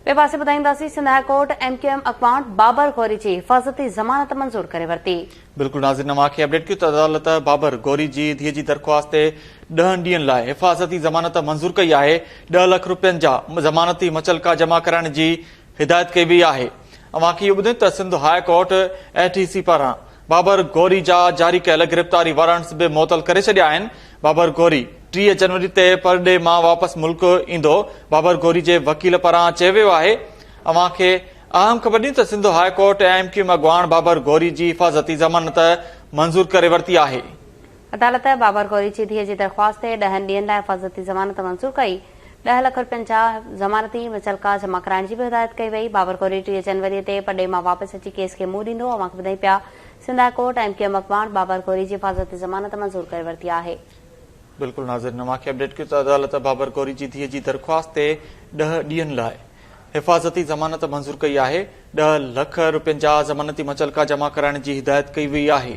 ॿिए पासे ॿुधाईंदासीं Sindh high court MQM account Babar Ghauri जी हिफ़ाज़ती ज़मानत मंज़ूर करे वरिती। बिल्कुल नाज़रीन, नवांखे अपडेट कयूं त अदालत बाबर गौरी जी धीअ जी दरख़्वास्त ते 10 ॾींहनि लाइ हिफ़ाज़ती ज़मानत मंज़ूर कई आहे। 10 लख रुपयनि जा ज़मानती मुचलका जमा कराइण जी हिदायत कई वई आहे। अवांखे इहो ॿुधायूं त सिंध हाई कोर्ट ATC पारां बाबर गौरी जा जारी कयल गिरफ़्तारी वारंट्स बि मुअतल करे छॾिया आहिनि। बाबर गौरी 3 जनवरी ते परॾे मां वापसि मुल्क ईंदो, बाबर गौरी जे वकील पारां चयो वियो आहे। अवांखे अहम ख़बर ॾियूं त सिंध हाई कोर्ट MQM अॻवान बाबर गौरी जी हिफ़ाज़ती ज़मानत मंज़ूर करे वरिती आहे। अदालत बाबर गौरी जी धीअ जी दरख़्वास्त ते 10 ॾींहनि लाइ हिफ़ाज़ती ज़मानत मंज़ूर कई। 10 लख रुपयनि जा ज़मानती मुचलका जमा कराइण जी बि हिदायत कई वई। बाबर गौरी 3 जनवरी ते परॾे मां वापसि अची केस खे मुंहुं ॾींदो। अवांखे ॿुधाई पिया सिंध हाई कोर्ट MQM अॻवान बाबर गौरी जी हिफ़ाज़ती ज़मानत मंज़ूर करे वरिती आहे। बिल्कुल नाज़रीन, नवांखे अपडेट कयूं त अदालत बाबर गौरी जी धीअ जी दरख़्वास्त ते 10 ॾींहनि लाइ हिफ़ाज़ती ज़मानत मंज़ूर कई आहे। 10 लख रुपयनि जा ज़मानती मुचलका जमा कराइण जी हिदायत कई वई आहे।